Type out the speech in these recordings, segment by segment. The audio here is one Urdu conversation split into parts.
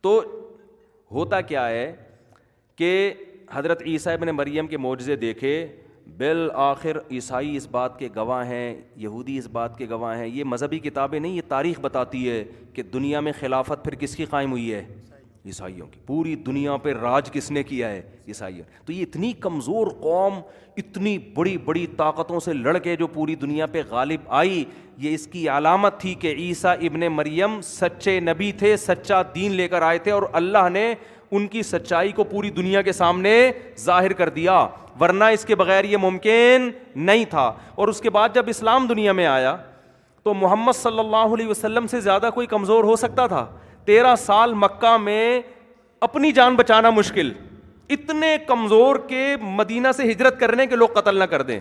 تو ہوتا کیا ہے کہ حضرت عیسیٰ ابن مریم کے معجزے دیکھے، بالآخر عیسائی اس بات کے گواہ ہیں، یہودی اس بات کے گواہ ہیں، یہ مذہبی کتابیں نہیں، یہ تاریخ بتاتی ہے کہ دنیا میں خلافت پھر کس کی قائم ہوئی ہے؟ عیسائیوں کی. پوری دنیا پہ راج کس نے کیا ہے؟ عیسائیوں. تو یہ اتنی کمزور قوم اتنی بڑی بڑی طاقتوں سے لڑ کے جو پوری دنیا پہ غالب آئی، یہ اس کی علامت تھی کہ عیسیٰ ابن مریم سچے نبی تھے، سچا دین لے کر آئے تھے، اور اللہ نے ان کی سچائی کو پوری دنیا کے سامنے ظاہر کر دیا، ورنہ اس کے بغیر یہ ممکن نہیں تھا. اور اس کے بعد جب اسلام دنیا میں آیا تو محمد صلی اللہ علیہ وسلم سے زیادہ کوئی کمزور ہو سکتا تھا؟ 13 سال مکہ میں اپنی جان بچانا مشکل، اتنے کمزور کہ مدینہ سے ہجرت کرنے کے لوگ قتل نہ کر دیں.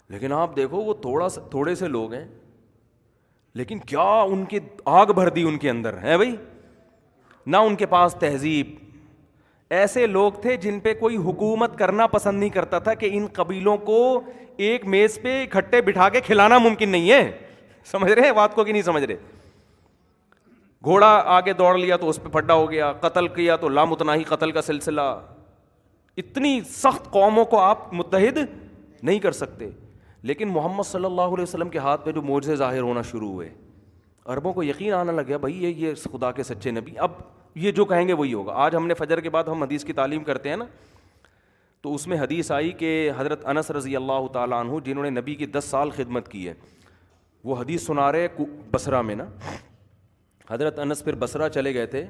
لیکن آپ دیکھو وہ تھوڑے سے لوگ ہیں، لیکن کیا ان کی آگ بھر دی ان کے اندر ہے بھائی. نہ ان کے پاس تہذیب، ایسے لوگ تھے جن پہ کوئی حکومت کرنا پسند نہیں کرتا تھا کہ ان قبیلوں کو ایک میز پہ اکٹھے بٹھا کے کھلانا ممکن نہیں ہے. سمجھ رہے ہیں بات کو کہ نہیں سمجھ رہے؟ گھوڑا آگے دوڑ لیا تو اس پہ پھڈا ہو گیا، قتل کیا تو لامتناہی قتل کا سلسلہ. اتنی سخت قوموں کو آپ متحد نہیں کر سکتے. لیکن محمد صلی اللہ علیہ وسلم کے ہاتھ پہ جو معجزے ظاہر ہونا شروع ہوئے، عربوں کو یقین آنا لگ گیا بھائی یہ خدا کے سچے نبی، اب یہ جو کہیں گے وہی ہوگا. آج ہم نے فجر کے بعد ہم حدیث کی تعلیم کرتے ہیں نا، تو اس میں حدیث آئی کہ حضرت انس رضی اللہ تعالیٰ عنہ جنہوں نے نبی کی 10 سال خدمت کی ہے، وہ حدیث سنا رہے بصرہ میں نا. حضرت انس پھر بصرہ چلے گئے تھے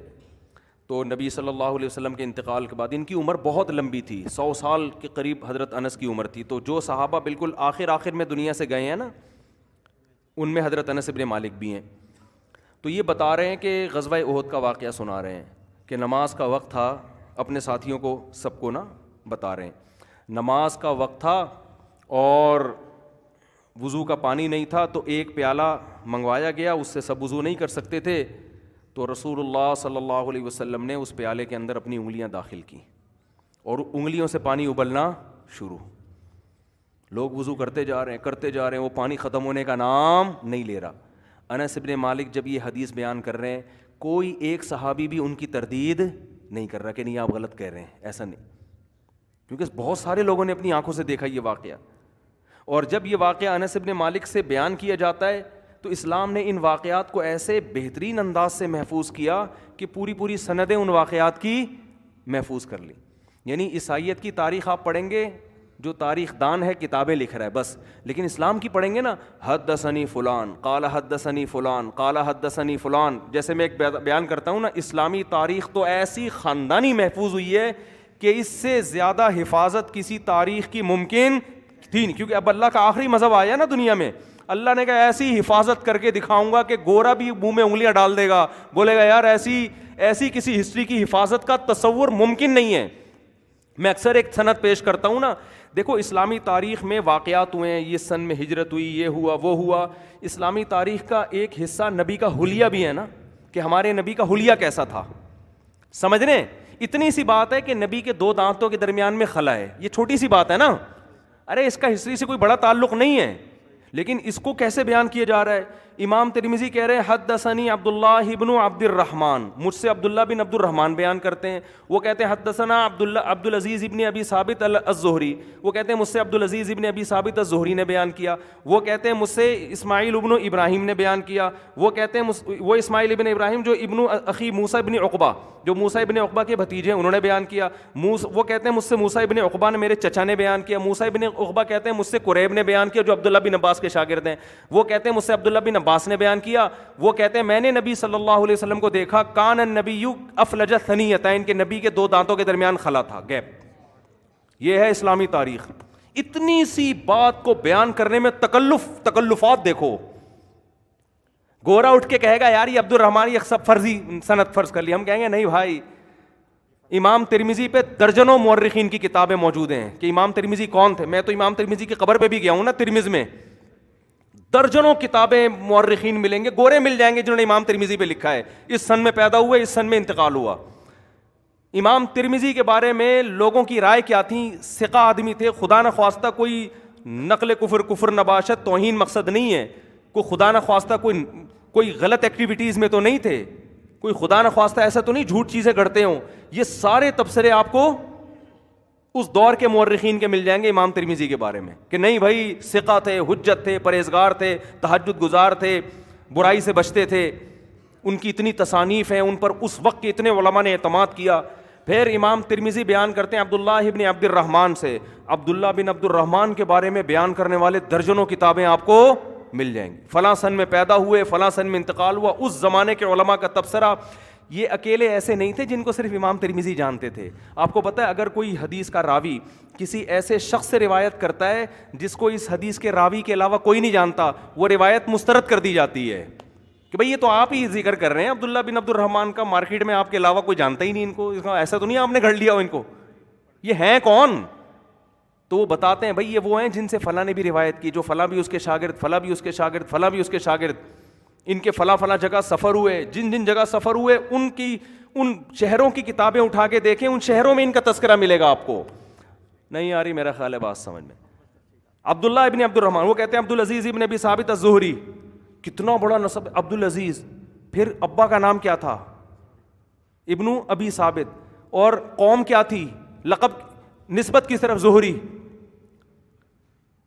تو نبی صلی اللہ علیہ وسلم کے انتقال کے بعد، ان کی عمر بہت لمبی تھی، 100 سال کے قریب حضرت انس کی عمر تھی. تو جو صحابہ بالکل آخر میں دنیا سے گئے ہیں نا، ان میں حضرت انس ابن مالک بھی ہیں. تو یہ بتا رہے ہیں کہ غزوہ احد کا واقعہ سنا رہے ہیں کہ نماز کا وقت تھا، اپنے ساتھیوں کو سب کو نا بتا رہے ہیں نماز کا وقت تھا اور وضو کا پانی نہیں تھا، تو ایک پیالہ منگوایا گیا، اس سے سب وضو نہیں کر سکتے تھے. تو رسول اللہ صلی اللہ علیہ وسلم نے اس پیالے کے اندر اپنی انگلیاں داخل کی اور انگلیوں سے پانی ابلنا شروع. لوگ وضو کرتے جا رہے ہیں، وہ پانی ختم ہونے کا نام نہیں لے رہا. انس ابن مالک جب یہ حدیث بیان کر رہے ہیں، کوئی ایک صحابی بھی ان کی تردید نہیں کر رہا کہ نہیں آپ غلط کہہ رہے ہیں، ایسا نہیں، کیونکہ بہت سارے لوگوں نے اپنی آنکھوں سے دیکھا یہ واقعہ. اور جب یہ واقعہ انس ابن مالک سے بیان کیا جاتا ہے تو اسلام نے ان واقعات کو ایسے بہترین انداز سے محفوظ کیا کہ پوری سندیں ان واقعات کی محفوظ کر لی. یعنی عیسائیت کی تاریخ آپ پڑھیں گے، جو تاریخ دان ہے کتابیں لکھ رہا ہے بس، لیکن اسلام کی پڑھیں گے نا، حدثنی فلان قال حدثنی فلان قال حدثنی فلان. جیسے میں ایک بیان کرتا ہوں نا، اسلامی تاریخ تو ایسی خاندانی محفوظ ہوئی ہے کہ اس سے زیادہ حفاظت کسی تاریخ کی ممکن تھی نہیں. کیونکہ اب اللہ کا آخری مذہب آیا نا دنیا میں، اللہ نے کہا ایسی حفاظت کر کے دکھاؤں گا کہ گورا بھی منہ میں انگلیاں ڈال دے گا، بولے گا یار ایسی کسی ہسٹری کی حفاظت کا تصور ممکن نہیں ہے. میں اکثر ایک سند پیش کرتا ہوں نا، دیکھو اسلامی تاریخ میں واقعات ہوئے ہیں، یہ سن میں ہجرت ہوئی، یہ ہوا وہ ہوا. اسلامی تاریخ کا ایک حصہ نبی کا حلیہ بھی ہے نا، کہ ہمارے نبی کا حلیہ کیسا تھا. سمجھ رہے ہیں؟ اتنی سی بات ہے کہ نبی کے 2 دانتوں کے درمیان میں خلا ہے، یہ چھوٹی سی بات ہے نا، ارے اس کا ہسٹری سے کوئی بڑا تعلق نہیں ہے، لیکن اس کو کیسے بیان کیا جا رہا ہے. امام ترمذی کہہ رہے ہیں حدثنی عبداللہ ابن عبد الرحمن، مجھ سے عبداللہ بن عبد الرحمن بیان کرتے ہیں. وہ کہتے ہیں حدثنا عبد العزیز ابن ابی ثابت الزہری، وہ کہتے ہیں مجھ سے عبد العزیز ابن ابی ثابت الزہری نے بیان کیا. وہ کہتے ہیں مجھ سے اسماعیل ابن ابراہیم نے بیان کیا. وہ کہتے ہیں وہ اسماعیل ابن ابراہیم جو ابن اخی موسیٰ ابن عقبہ، جو موسیٰ ابن عقبہ کے بھتیجے ہیں، انہوں نے بیان کیا. وہ کہتے ہیں مجھ سے موسیٰ ابن عقبہ نے، میرے چچا نے بیان کیا. موسیٰ ابن عقبہ کہتے ہیں مجھ سے قریب نے بیان کیا جو عبداللہ بن عباس کے شاگرد ہیں. وہ کہتے ہیں مجھ سے عبداللہ بن عباس نے بیان کیا. وہ کہتے ہیں میں نے نبی صلی اللہ علیہ وسلم کو دیکھا، کان النبی افلج ثنیتین، کے نبی کے 2 دانتوں کے درمیان خلا تھا، گیپ. یہ ہے اسلامی تاریخ. اتنی سی بات کو بیان کرنے میں تکلفات دیکھو. گورا اٹھ کے کہے گا یار یہ عبد الرحمن یہ سب فرضی سند فرض کر لی، ہم کہیں گے نہیں بھائی. امام ترمذی پہ درجنوں مورخین کی کتابیں موجود ہیں کہ امام ترمذی کون تھے. میں تو امام ترمذی کی قبر پہ بھی گیا ہوں نا ترمذ میں، درجنوں کتابیں مورخین ملیں گے، گورے مل جائیں گے جنہوں نے امام ترمذی پہ لکھا ہے اس سن میں پیدا ہوئے، اس سن میں انتقال ہوا. امام ترمذی کے بارے میں لوگوں کی رائے کیا تھی؟ ثقہ آدمی تھے، خدا نہ خواستہ کوئی نقل کفر نباشت توہین مقصد نہیں ہے، کوئی خدا نہ خواستہ کوئی غلط ایکٹیویٹیز میں تو نہیں تھے. کوئی خدا نخواستہ ایسا تو نہیں جھوٹ چیزیں گھڑتے ہوں. یہ سارے تبصرے آپ کو اس دور کے مورخین کے مل جائیں گے امام ترمذی کے بارے میں کہ نہیں بھائی ثقہ تھے, حجت تھے, پرہیزگار تھے, تہجد گزار تھے, برائی سے بچتے تھے, ان کی اتنی تصانیف ہیں, ان پر اس وقت کے اتنے علماء نے اعتماد کیا. پھر امام ترمذی بیان کرتے ہیں عبداللہ ابن عبد الرحمن سے, عبداللہ بن عبد الرحمن کے بارے میں بیان کرنے والے درجنوں کتابیں آپ کو مل جائیں گی. فلاں سن میں پیدا ہوئے, فلاں سن میں انتقال ہوا, اس زمانے کے علماء کا تبصرہ. یہ اکیلے ایسے نہیں تھے جن کو صرف امام ترمذی جانتے تھے. آپ کو پتہ ہے اگر کوئی حدیث کا راوی کسی ایسے شخص سے روایت کرتا ہے جس کو اس حدیث کے راوی کے علاوہ کوئی نہیں جانتا, وہ روایت مسترد کر دی جاتی ہے کہ بھئی یہ تو آپ ہی ذکر کر رہے ہیں عبداللہ بن عبد الرحمن کا, مارکیٹ میں آپ کے علاوہ کوئی جانتا ہی نہیں ان کو, ایسا تو نہیں آپ نے گھڑ لیا ہو ان کو, یہ ہیں کون؟ تو وہ بتاتے ہیں بھئی یہ وہ ہیں جن سے فلاں نے بھی روایت کی, جو فلاں بھی اس کے شاگرد, فلاں بھی اس کے شاگرد, فلاں بھی اس کے شاگرد, ان کے فلاں فلاں جگہ سفر ہوئے, جن جن جگہ سفر ہوئے ان شہروں کی کتابیں اٹھا کے دیکھیں, ان شہروں میں ان کا تذکرہ ملے گا آپ کو. نہیں آ رہی میرا خیال ہے بات سمجھ میں. عبداللہ ابن عبد الرحمن, وہ کہتے ہیں عبدالعزیز ابن ابی ثابت الزہری, کتنا بڑا نسب عبدالعزیز, پھر ابا کا نام کیا تھا؟ ابن ابی ثابت, اور قوم کیا تھی؟ لقب نسبت کی طرف زہری.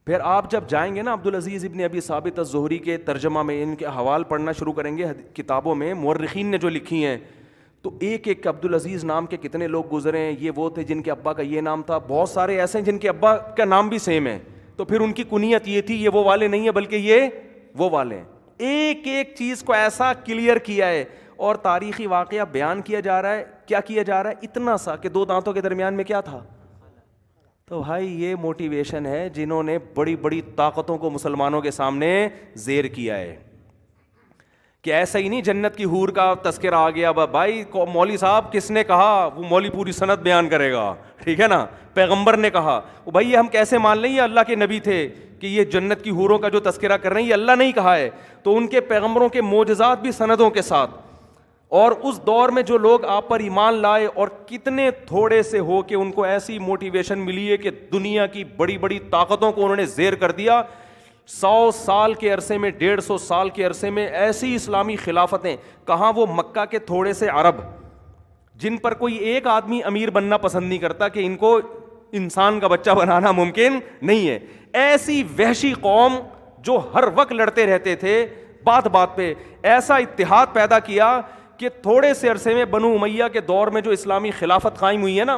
پھر آپ جب جائیں گے نا عبدالعزیز ابن ابی ثابت الزہری کے ترجمہ میں, ان کے حوال پڑھنا شروع کریں گے کتابوں میں مورخین نے جو لکھی ہیں, تو ایک ایک عبدالعزیز نام کے کتنے لوگ گزرے ہیں, یہ وہ تھے جن کے ابا کا یہ نام تھا, بہت سارے ایسے ہیں جن کے ابا کا نام بھی سیم ہے, تو پھر ان کی کنیت یہ تھی, یہ وہ والے نہیں ہیں بلکہ یہ وہ والے ہیں. ایک ایک چیز کو ایسا کلیئر کیا ہے, اور تاریخی واقعہ بیان کیا جا رہا ہے. کیا کیا جا رہا ہے؟ اتنا سا کہ 2 دانتوں کے درمیان میں کیا تھا. تو بھائی یہ موٹیویشن ہے جنہوں نے بڑی بڑی طاقتوں کو مسلمانوں کے سامنے زیر کیا ہے, کہ ایسا ہی نہیں جنت کی حور کا تذکرہ آ گیا بھائی مولوی صاحب کس نے کہا, وہ مولوی پوری سند بیان کرے گا, ٹھیک ہے نا, پیغمبر نے کہا. بھائی یہ ہم کیسے مان لیں یہ اللہ کے نبی تھے کہ یہ جنت کی حوروں کا جو تذکرہ کر رہے ہیں یہ اللہ نہیں کہا ہے. تو ان کے پیغمبروں کے معجزات بھی سندوں کے ساتھ, اور اس دور میں جو لوگ آپ پر ایمان لائے اور کتنے تھوڑے سے ہو کہ ان کو ایسی موٹیویشن ملی ہے کہ دنیا کی بڑی بڑی طاقتوں کو انہوں نے زیر کر دیا. 100 سال کے عرصے میں, 150 سال کے عرصے میں ایسی اسلامی خلافتیں. کہاں وہ مکہ کے تھوڑے سے عرب جن پر کوئی ایک آدمی امیر بننا پسند نہیں کرتا کہ ان کو انسان کا بچہ بنانا ممکن نہیں ہے, ایسی وحشی قوم جو ہر وقت لڑتے رہتے تھے بات بات پہ, ایسا اتحاد پیدا کیا کہ تھوڑے سے عرصے میں بنو امیہ کے دور میں جو اسلامی خلافت قائم ہوئی ہے نا,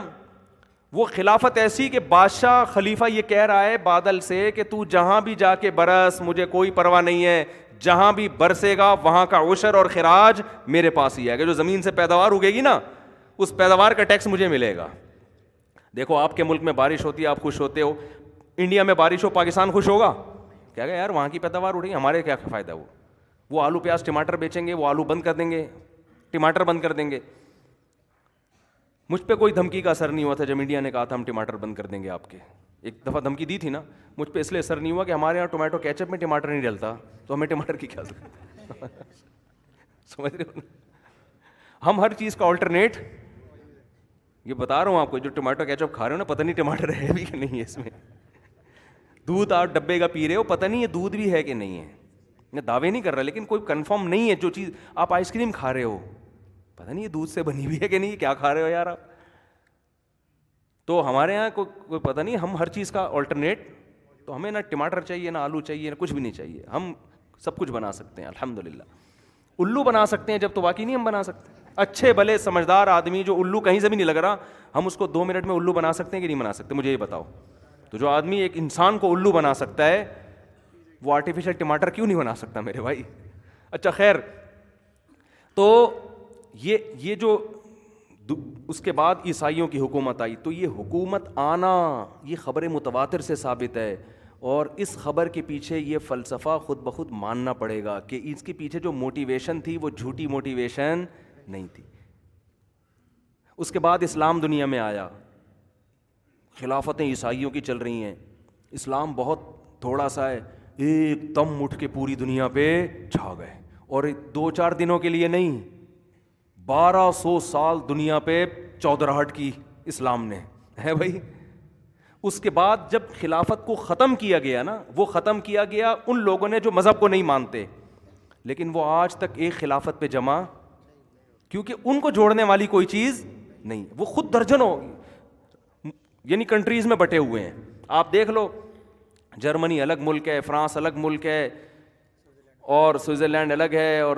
وہ خلافت ایسی کہ بادشاہ خلیفہ یہ کہہ رہا ہے بادل سے کہ تو جہاں بھی جا کے برس, مجھے کوئی پرواہ نہیں ہے, جہاں بھی برسے گا وہاں کا عشر اور خراج میرے پاس ہی آئے گا, جو زمین سے پیداوار اگے گی نا اس پیداوار کا ٹیکس مجھے ملے گا. دیکھو آپ کے ملک میں بارش ہوتی ہے, آپ خوش ہوتے ہو, انڈیا میں بارش ہو پاکستان خوش ہوگا کیا؟ یار وہاں کی پیداوار اٹھے گی, ہمارے کیا فائدہ, وہ آلو پیاز ٹماٹر بیچیں گے, وہ آلو بند کر دیں گے, ٹماٹر بند کر دیں گے. مجھ پہ کوئی دھمکی کا اثر نہیں ہوا تھا جب انڈیا نے کہا تھا ہم ٹماٹر بند کر دیں گے آپ کے. ایک دفعہ دھمکی دی تھی نا, مجھ پہ اس لیے اثر نہیں ہوا کہ ہمارے یہاں ٹومیٹو کیچپ میں ٹماٹر نہیں ڈلتا, تو ہمیں ٹماٹر کی کیا ضرورت, سمجھ رہے ہو نا. ہم ہر چیز کا آلٹرنیٹ, یہ بتا رہا ہوں آپ کو, جو ٹماٹو کیچپ کھا رہے ہو نا پتہ نہیں ٹماٹر ہے بھی کہ نہیں ہے اس میں. دودھ آپ ڈبے کا پی رہے ہو, پتہ نہیں یہ دودھ بھی ہے کہ نہیں ہے. میں دعوے نہیں کر رہا لیکن کوئی کنفرم نہیں ہے. جو چیز آپ آئس کریم کھا رہے ہو پتہ نہیں یہ دودھ سے بنی ہوئی ہے کہ نہیں, کیا کھا رہے ہو یار آپ. تو ہمارے یہاں کوئی پتہ نہیں, ہم ہر چیز کا آلٹرنیٹ, تو ہمیں نہ ٹماٹر چاہیے نہ آلو چاہیے نہ کچھ بھی نہیں چاہیے, ہم سب کچھ بنا سکتے ہیں الحمدللہ. الو بنا سکتے ہیں جب, تو واقعی نہیں ہم بنا سکتے. اچھے بھلے سمجھدار آدمی جو الو کہیں سے بھی نہیں لگ رہا, ہم اس کو 2 منٹ میں الو بنا سکتے ہیں کہ نہیں بنا سکتے, مجھے یہ بتاؤ. تو جو آدمی ایک انسان کو الو بنا سکتا ہے, وہ آرٹیفیشل ٹماٹر کیوں نہیں بنا سکتا میرے بھائی. اچھا خیر, تو یہ جو اس کے بعد عیسائیوں کی حکومت آئی, تو یہ حکومت آنا یہ خبر متواتر سے ثابت ہے, اور اس خبر کے پیچھے یہ فلسفہ خود بخود ماننا پڑے گا کہ اس کے پیچھے جو موٹیویشن تھی وہ جھوٹی موٹیویشن نہیں تھی. اس کے بعد اسلام دنیا میں آیا, خلافتیں عیسائیوں کی چل رہی ہیں, اسلام بہت تھوڑا سا ہے, ایک دم اٹھ کے پوری دنیا پہ چھا گئے, اور 2-4 دنوں کے لیے نہیں, 1200 سال دنیا پہ چودراہٹ کی اسلام نے ہے بھائی. اس کے بعد جب خلافت کو ختم کیا گیا نا, وہ ختم کیا گیا ان لوگوں نے جو مذہب کو نہیں مانتے, لیکن وہ آج تک ایک خلافت پہ جمع کیونکہ ان کو جوڑنے والی کوئی چیز نہیں. وہ خود درجنوں یعنی کنٹریز میں بٹے ہوئے ہیں. آپ دیکھ لو, جرمنی الگ ملک ہے, فرانس الگ ملک ہے, اور سوئٹزرلینڈ الگ ہے, اور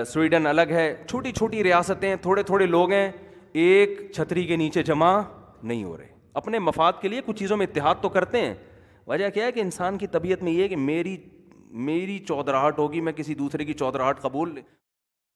سویڈن الگ ہے. چھوٹی چھوٹی ریاستیں, تھوڑے تھوڑے لوگ ہیں, ایک چھتری کے نیچے جمع نہیں ہو رہے. اپنے مفاد کے لیے کچھ چیزوں میں اتحاد تو کرتے ہیں. وجہ کیا ہے کہ انسان کی طبیعت میں یہ ہے کہ میری چودراہٹ ہوگی, میں کسی دوسرے کی چودراہٹ قبول